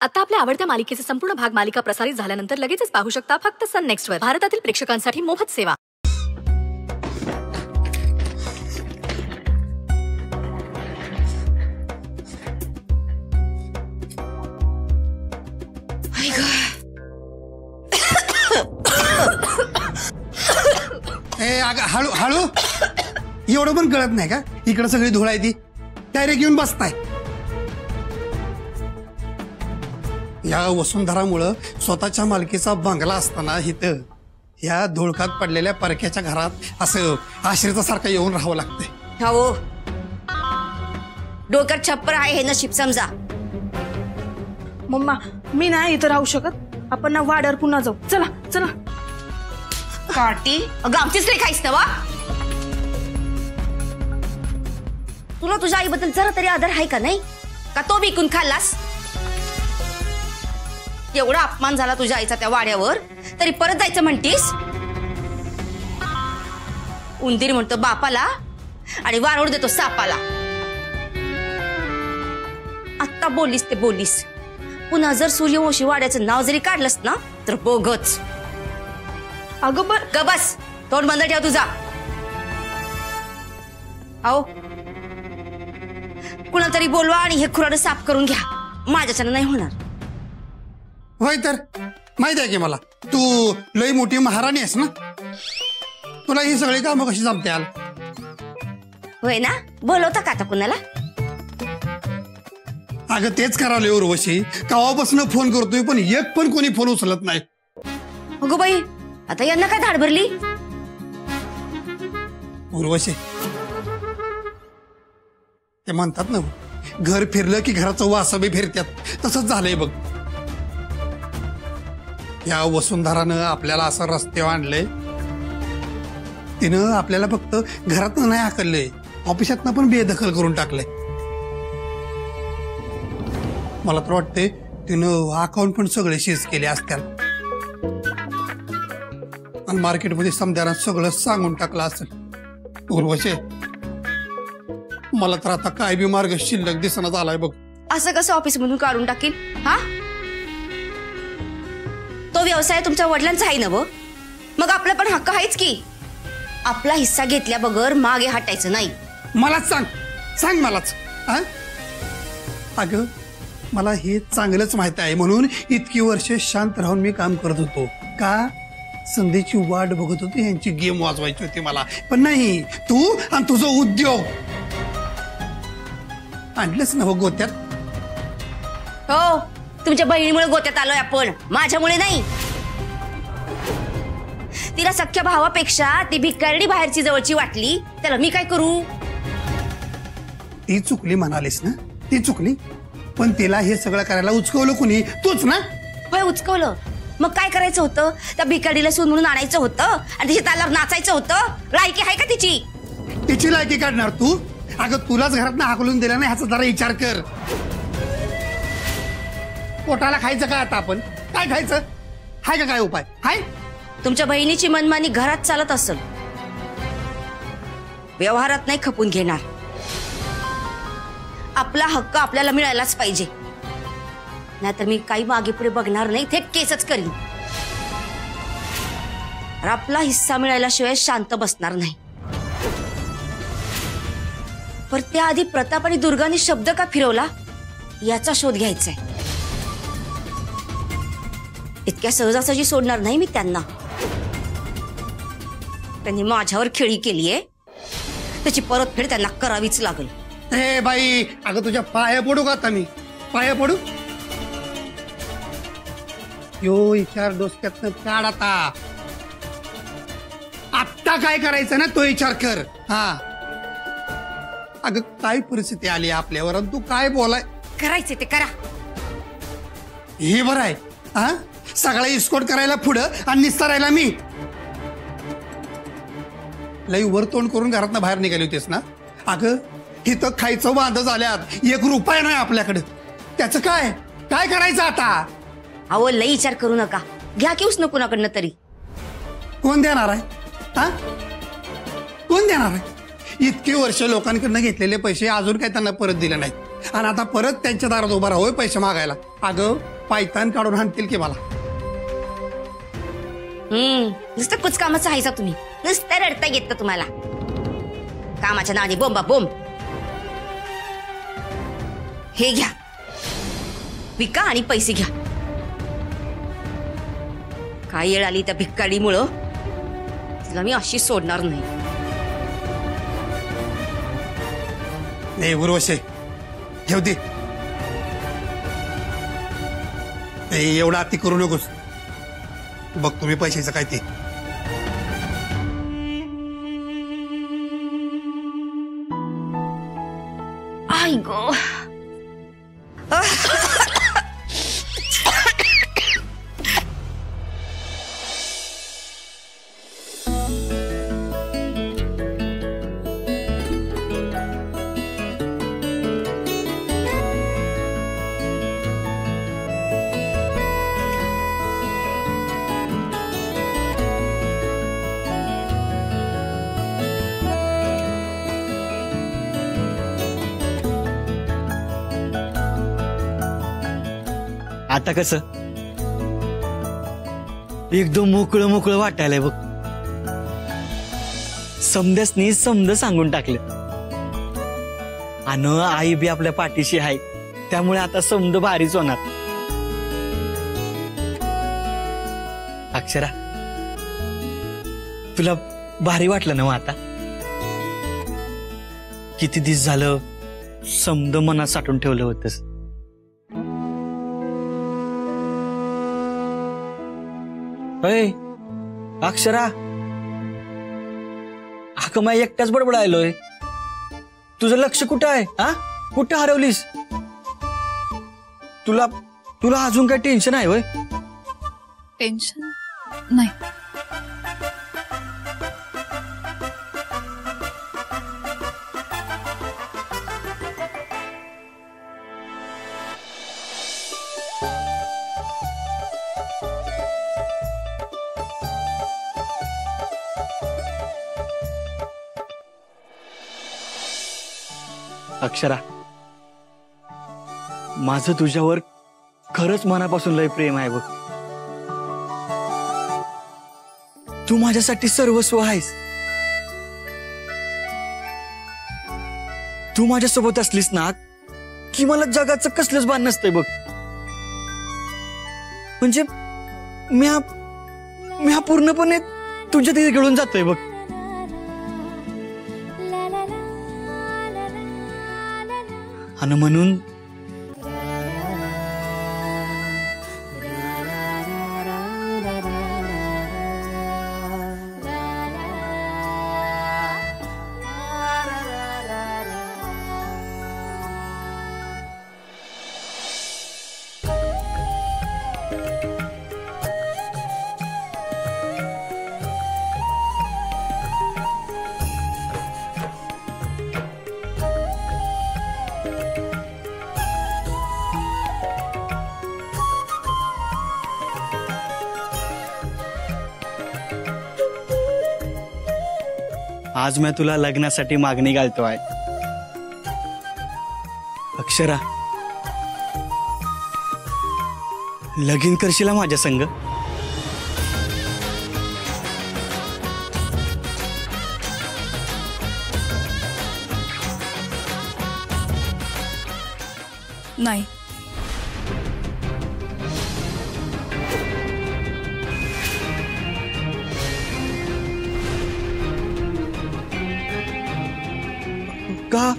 आता आपल्या आवडत्या मालिकेचे संपूर्ण भाग मालिका प्रसारित झाल्यानंतर लगेचच पाहू शकता फक्त सन नेक्स्ट वर. भारतातील प्रेक्षकांसाठी मोफत सेवा. हळू हळू एवढं पण कळत नाही का? इकडे सगळी धूळ आहे ती डायरेक्ट येऊन बसताय. या वसुंधरामुळं स्वतःच्या मालकीचा बंगला असताना इथं या धुळकात पडलेल्या परक्याच्या घरात असं आश्रितासारखं येऊन राहावं लागतंय. हो, डोक्यात छप्पर आहे हे नशीब समजा. मम्मा मी नाही इथं राहू शकत. आपण ना वाड्यावर पुन्हा जाऊ. चला चला. काटी गावचीच रेखायस ना वा. तुला तुझ्या आईबद्दल जरा तरी आदर आहे का नाही? का तो विकून खाल्लास? एवढा अपमान झाला तुझ्या आईचा त्या वाड्यावर तरी परत जायचं म्हणतीस? उंदीर म्हणतो बापाला आणि वारोड देतो सापाला. आत्ता बोललीस ते बोललीस. पुन्हा जर सूर्यवंशी वाड्याचं नाव जरी काढलंस ना तर बोगच. अगं बर ग बस, तोंड बंद ठेव तुझा. आओ कुणाला तरी बोलवा आणि हे खुराडं साफ करून घ्या. माझ्याच्यानं नाही होणार. होय तर माहित आहे की मला तू लई मोठी महाराणी आहेस ना. तुला ही सगळी कामं कशी जमत्याल? होय ना. बोलवता का आता कुणाला? अगं तेच करावले उर्वशी. कवापासून फोन करतोय पण एक पण कोणी फोन उचलत नाही. अगो बाई, आता यांना काय धाड भरली? उर्वशी, ते म्हणतात ना घर फिरलं की घराचं वास बी फिरत्यात. तसंच झालंय बघ. या वसुंधरानं आपल्याला असं रस्त्यावर आणलंय. तिनं आपल्याला फक्त घरातनं नाही हाकललंय, ऑफिसातनं पण बेदखल करून टाकलंय. मला तर वाटतंय तिनं अकाउंट पण सगळे सीज केले असत्याल आणि मार्केटमध्ये समजायला सगळं सांगून टाकलं असेल. उर्वशी, मला तर आता काय बी मार्ग शिल्लक दिसना झालाय बघ. असं कसं ऑफिस मधून काढून टाकील? हा, तो व्यवसाय तुमच्या वडिलांचा आहे ना. मग आपला पण हक्क आहेच की. आपला हिस्सा घेतल्या बगर मागे हटायचं नाही. मलाच सांग, सांग मलाच. अगं मला हे चांगलंच माहिती आहे म्हणून इतकी वर्ष शांत राहून मी काम करत होतो. का? संधीची वाट बघत होती, यांची गेम वाजवायची होती मला. पण नाही, तू आणि तुझं उद्योग आणलंच ना गोत्यात. हो, तुमच्या बहिणीमुळे गोत्यात आलोय आपण, माझ्यामुळे नाही. तिला सख्या भावापेक्षा ती भिकारडी बाहेरची जवळची वाटली, त्याला मी काय करू? ती चुकली म्हणालीस ना, ती चुकली. पण तिला हे सगळं करायला उचकवलं कुणी? तूच ना. होय, उचकवलं. मग काय करायचं होतं? त्या भिकारडीला सून म्हणून आणायचं होतं आणि तिच्या तालावर नाचायचं होतं. लायकी आहे का तिची? तिची लायकी काढणार तू? अगं तुलाच घरात हाकलून दिला नाही ह्याचा जरा विचार कर. पोटाला खायचं काय आता आपण? काय खायचं? हाय का काय उपाय? हाय? तुमच्या बहिणीची मनमानी घरात चालत असेल, व्यवहारात नाही खपून घेणार. आपला हक्क आपल्याला मिळायलाच पाहिजे. नाहीतर मी काही मागे पुढे बघणार नाही, थेट केसच करीन. आपला हिस्सा मिळाल्याशिवाय शांत बसणार नाही. पर त्याआधी प्रताप आणि दुर्गाने शब्द का फिरवला याचा शोध घ्यायचाय. इतक्या सहजासहजी सोडणार नाही मी त्यांना. त्यांनी माझ्यावर खेळी केलीये, त्याची परतफेड त्यांना करावीच लागेल. ए बाई, अगं तुझ्या पाया पडू का आता? मी पाया पडू? यो विचार डोसक्यातनं काढ आता. आत्ता काय करायचं ना तो विचार कर. हा, अगं काय परिस्थिती आली आपल्यावर आणि तू काय बोलाय? करायचे ते करा. हे बरं आहे. हा, सगळा इस्कोट करायला पुढं आणि निस्तारायला मी. लई वर तोंड करून घरातनं बाहेर निघाली होतीस ना. अगं इथं खायचं वांद झाल्यात, 1 रुपया नाही आपल्याकडे. त्याचं काय काय करायचं आता? अहो लई विचार करू नका, घ्या की उसनं कुणाकडनं तरी. कोण देणार आहे? हा, कोण देणार आहे? इतके वर्ष लोकांकडनं घेतलेले पैसे अजून काय त्यांना परत दिले नाहीत. आणि आता परत त्यांच्या दारात उभा राहोय पैसे मागायला. अगं पायतान काढून आणतील की मला. नुसतं कुचकामाचं आहे तुम्ही. नुसतं रडता येतं तुम्हाला. कामाच्या नादी बोंबा बोंब. हे घ्या, विका आणि पैसे घ्या. काय येळ आली त्या भिकारीमुळं, तिला मी अशी सोडणार नाही. नाही उर्वशी, ठेव दे. एवढा अति करू नकोस. बघ तुम्ही पैशाचं काय ते. आई गो. आता कसं एकदम मोकळं मोकळं वाटायलंय बघ. समद्यासनी समद सांगून टाकलं. आणि आई बी आपल्या पाठीशी आहे, त्यामुळे आता समद भारीच होणार. अक्षरा, तुला भारी वाटलं ना आता? किती दिवस झालं समद मनात साठवून ठेवलं होतंस. अय अक्षरा, अगं मी एकटाच बडबडायलोय. तुझं लक्ष कुठं आहे? हा, कुठं हरवलीस? तुला तुला अजून काय टेन्शन आहे होय? टेन्शन नाही. अक्षरा, माझं तुझ्यावर खरंच मनापासून लय प्रेम आहे बघ. तू माझ्यासाठी सर्वस्व आहेस. तू माझ्यासोबत असलीस ना की मला जगाचं कसलंच भान नसतंय बघ. म्हणजे मी पूर्णपणे तुझ्या तिथे घेऊन जातोय बघ. आणि म्हणून आज मैं तुला लग्नासाठी मागणी घालतो आहे. अक्षरा, लगीन करशील माझ्या संग? नाही. का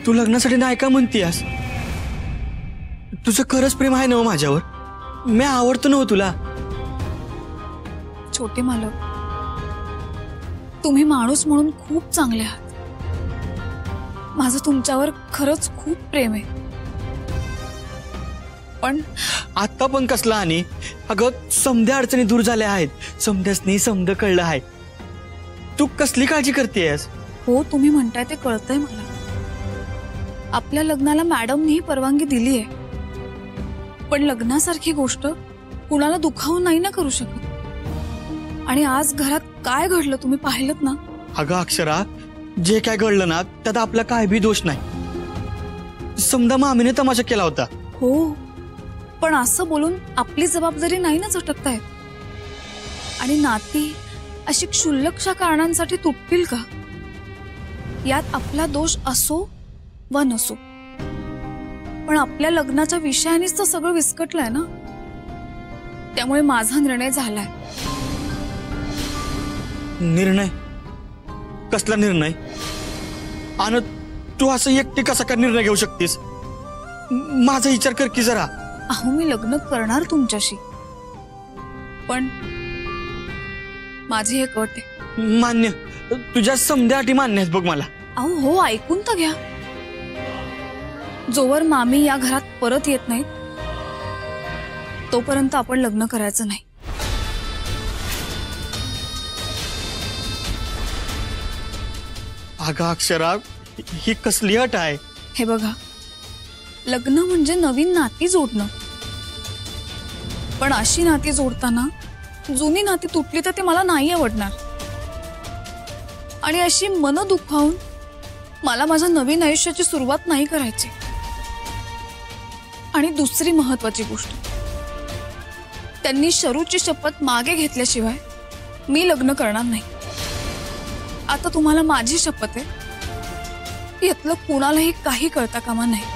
तू लग्नासाठी नाही का म्हणतीस? तुझं खरंच प्रेम आहे ना माझ्यावर? मी आवडतो ना तुला. छोटे मालक, तुम्ही माणूस म्हणून खूप चांगले आहात. माझं तुमच्यावर खरंच खूप प्रेम आहे. पण आता पण कसला? आणि अगं समध्या अडचणी दूर झाल्या आहेत. समध्यासनी समध कळलं आहे. तू कसली काळजी करतेस? हो, तुम्ही म्हणताय ते कळतंय मला. आपल्या लग्नाला मॅडमनी परवानगी दिली आहे, पण लग्नासारखी गोष्ट कुणाला दुखावून नाही ना करू शकत. आणि आज घरात काय घडलं तुम्ही पाहिलंत ना. अगं अक्षरा, जे काय घडलं ना त्यात आपला काय बी दोष नाही. समजा मामीने तमाशा केला होता. हो, पण असं बोलून आपली जबाबदारी नाही ना झटकतायत. आणि नाती अशी क्षुल्लकशा कारणांसाठी तुटतील का? यात आपला दोष असो वा नसो, पण आपल्या लग्नाच्या विषयानेच तर सगळं विस्कटलंय ना. त्यामुळे माझा निर्णय झालाय. निर्णय? कसला निर्णय? आणि तू असं एकटी कसा का निर्णय घेऊ शकतेस? माझा विचार कर की जरा. अहो, मी लग्न करणार तुमच्याशी, पण माझी एक अट आहे. मान्य, तुझ्या समध्या अटी मान्य आहेत बघ मला. अहो हो, ऐकून तर घ्या. जोवर मामी या घरात परत येत नाहीत तोपर्यंत आपण लग्न करायचं नाही. अगं अक्षरा, ही कसली अट आहे? हे बघा, लग्न म्हणजे नवीन नाती जोडणं, पण अशी नाती जोडताना जुनी नाती तुटली तर ते मला नाही आवडणार. आणि अशी मन दुखावून मला माझ्या नवीन आयुष्याची सुरुवात नाही करायची. आणि दुसरी महत्वाची गोष्ट, त्यांनी शरूची शपथ मागे घेतल्याशिवाय मी लग्न करणार नाही. आता तुम्हाला माझी शपथ आहे, यातलं कुणालाही काही कळता कामा नाही.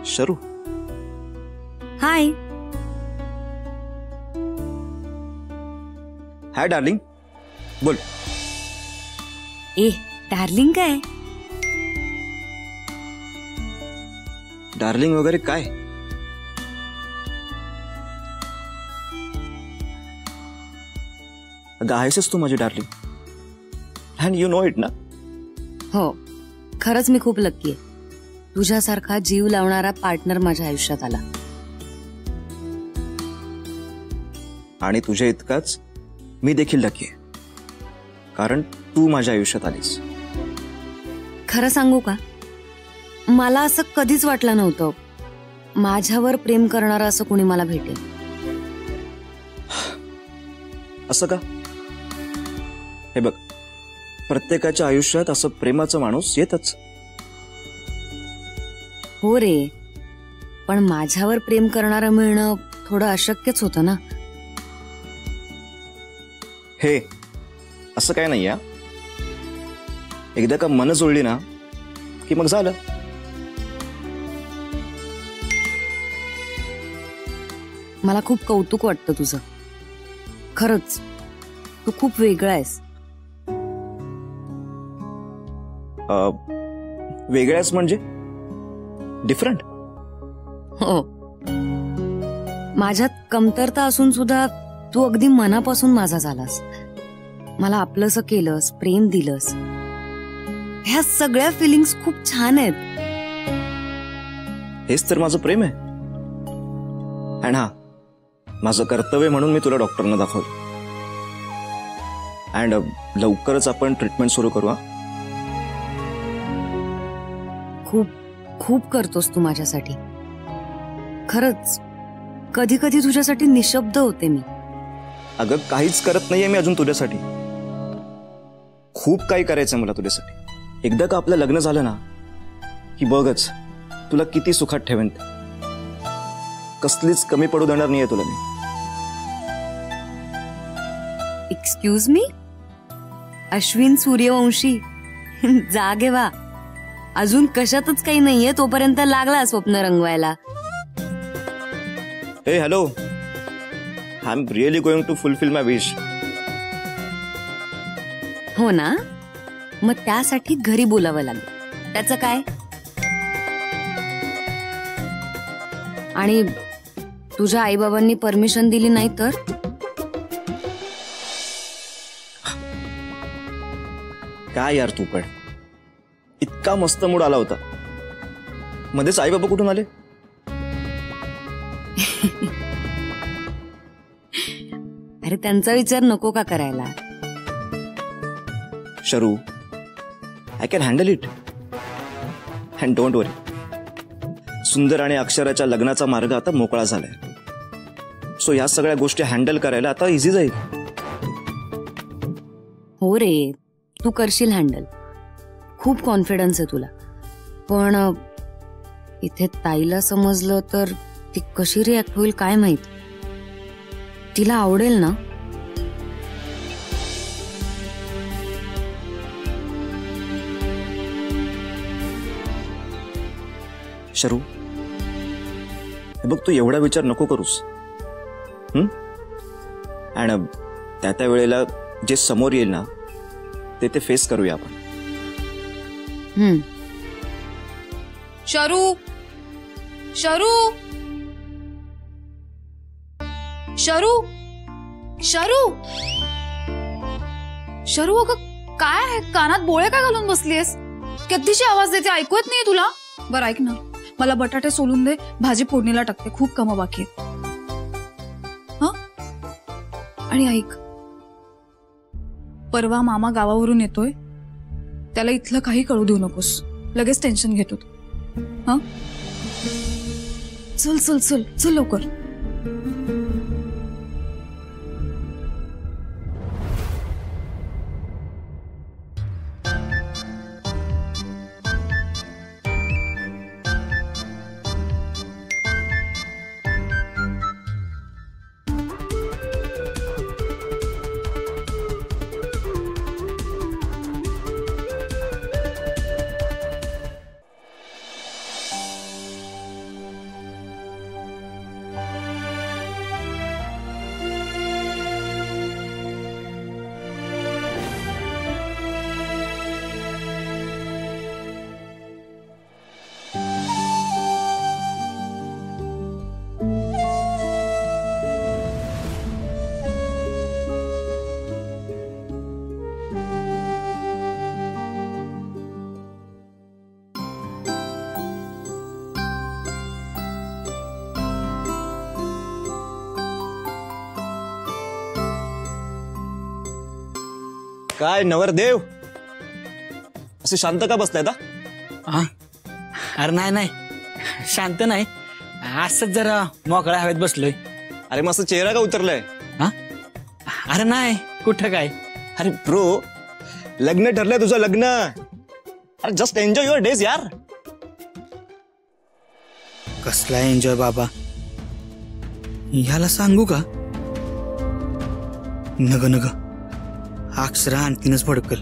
शरू, हाय. हाय डार्लिंग, बोल. ए डार्लिंग काय? डार्लिंग वगैरे काय? अगं आहेसच तू माझी darling, and you know it ना. हो, खरंच मी खूप लकी आहे. तुझ्यासारखा जीव लावणारा पार्टनर माझ्या आयुष्यात आला. आणि तुझ्या इतकाच मी देखील लकी आहे, कारण तू माझ्या आयुष्यात आलीस. खरं सांगू का, मला असं कधीच वाटलं नव्हतं माझ्यावर प्रेम करणारं असं कोणी मला भेटेल. असं का? हे बघ, प्रत्येकाच्या आयुष्यात असं प्रेमाचा माणूस येतच. हो रे, पण माझ्यावर प्रेम करणारं मिळणं थोडं अशक्यच होतं ना. हे असं काय नाही या, एकदा का मन जोडली ना की मग झालं. मला खूप कौतुक वाटतं तुझं. खरंच तू खूप वेगळा आहेस. वेगळ्याच म्हणजे डिफरंट. हो, माझ्यात कमतरता असून सुद्धा तू अगदी मनापासून माझा झालास. मला आपलंसं केलंस, प्रेम दिलंस. ह्या सगळ्या फिलिंग्स खूप छान आहेत. हेच तर माझं प्रेम आहे. आणि हा, माझं कर्तव्य म्हणून मी तुला डॉक्टरना दाखवलं. अँड लवकरच आपण ट्रीटमेंट सुरू करू. खूप खूप करतोस तू माझ्यासाठी. खरंच कधी कधी तुझ्यासाठी निशब्द होते मी. अगं काहीच करत नाहीये मी अजून तुझ्यासाठी. खूप काही करायचंय मला तुझ्यासाठी. एकदा का आपलं लग्न झालं ना की बघच तुला किती सुखात ठेवेन. कसलीच कमी पडू देणार नाहीये तुला मी. एक्सक्यूज मी, अश्विन सूर्यवंशी, जागे व्हा. अजून कशातच काही नाहीये तोपर्यंत लागला स्वप्न रंगवायला. हे hello, I am really going to fulfil my wish. हो ना, मग त्यासाठी घरी बोलावं लागेल. त्याचं काय? आणि तुझ्या आईबाबांनी परमिशन दिली नाही तर? काय यार तू पण इतका मस्त मूड आला होता, मध्येच आई बाबा कुठून आले? अरे त्यांचा विचार नको का करायला? Sharu, I can handle it. And don't worry, सुंदर आणि अक्षराच्या लग्नाचा मार्ग आता मोकळा झालाय. सो या सगळ्या गोष्टी हँडल करायला आता इझी जाईल. हो रे, तू करशील हँडल. खूप कॉन्फिडन्स आहे तुला. पण इथे ताईला समजलं तर ती कशी रिॲक्ट होईल काय माहित. तिला आवडेल ना? शरू, हे बघ, तू एवढा विचार नको करूस. आणि त्या वेळेला जे समोर येईल ना ते फेस करूया आपण. शरू, शरू, शरू, शरू, शरू, अगं काय आहे? कानात बोळे काय घालून बसलीयस? कधीची आवाज देते, ऐकू येत नाहीये तुला? बरं ऐक ना, मला बटाटे सोलून दे, भाजी फोडणीला टाकते, खूप कामं बाकी आहेत. हा, आणि ऐक, परवा मामा गावावरून येतोय, त्याला इथलं काही कळू देऊ नकोस. लगेच टेन्शन घेतो तू. हा, चल चल चल चल लवकर. काय नवरदेव, असे शांत का बसलाय? अरे नाही नाही, शांत नाही, असंच जरा मोकळ्या हवेत बसलोय. अरे मस्त चेहरा का उतरलाय? अरे नाही, कुठं काय. अरे ब्रो, लग्न ठरलंय तुझं, लग्न. अरे जस्ट एन्जॉय युअर डेज यार. कसला एन्जॉय बाबा, ह्याला सांगू का? नग नग, अक्षरा आणखीनच भडकल.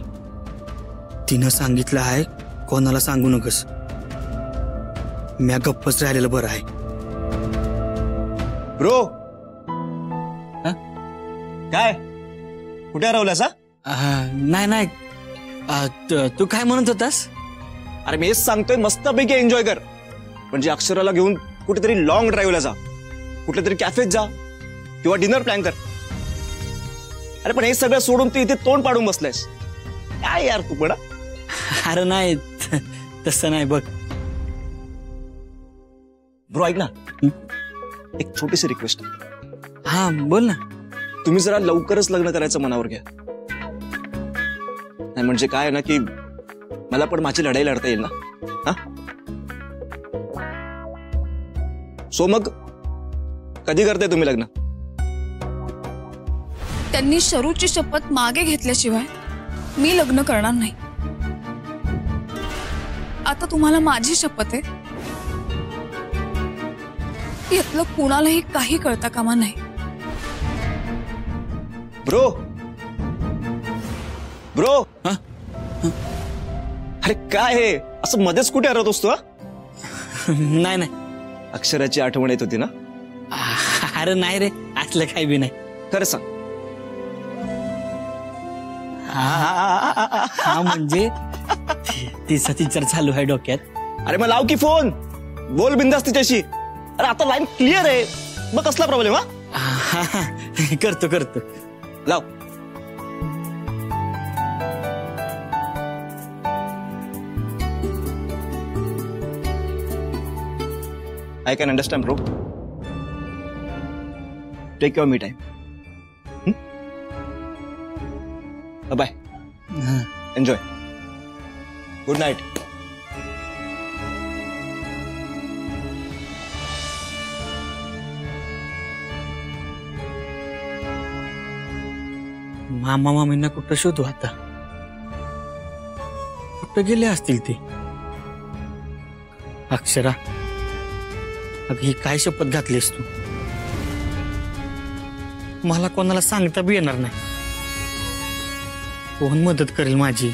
तिनं सांगितलं आहे कोणाला सांगू नकस. म्या गप्पच राहिलेलं बरं आहे. ब्रो, काय कुठे हरवलास? नाही नाही, तू काय म्हणत होतास? अरे मी हेच सांगतोय, मस्तपैकी एन्जॉय कर. म्हणजे अक्षराला घेऊन कुठेतरी लॉंग ड्राईव्हला जा, कुठल्या तरी कॅफेत जा किंवा डिनर प्लॅन कर. अरे पण हे सगळं सोडून तू इथे तोंड पाडून बसलायस काय यार तू पण? अरे नाही, तसं नाही. बघ ब्रो, ऐक ना, एक छोटीशी रिक्वेस्ट. हा बोल ना. तुम्ही जरा लवकरच लग्न करायचं मनावर घ्या. नाही म्हणजे काय ना की मला पण माझी लढाई लढता येईल ना. हा, सो मग कधी करताय तुम्ही लग्न? त्यांनी शरूची शपथ मागे घेतल्याशिवाय मी लग्न करणार नाही. आता तुम्हाला माझी शपथ आहे, यातलं कुणालाही काही कळता कामा नाही. ब्रो ब्रो, अरे काय हे असं मध्येच कुठे हरवतोस तू? नाही नाही, अक्षराची आठवण येत होती ना? अरे नाही रे, असलं काही बी नाही. खरं सांग. हा म्हणजे तिचा विचार चालू आहे डोक्यात. अरे मग लाव की फोन, बोल बिंदास तिच्याशी. अरे आता लाईन क्लिअर आहे, मग कसला प्रॉब्लेम? हा करतो करतो, लाव. I can understand, bro. Take your me time. Bye. Enjoy. Good night. मामा मामींना कुठं शोधू आता? कुठं गेले असतील ते? अक्षरा, अगं ही काय शपथ घातलीस तू? मला कोणाला सांगता बी येणार नाही. कोण मदत करेल माझी?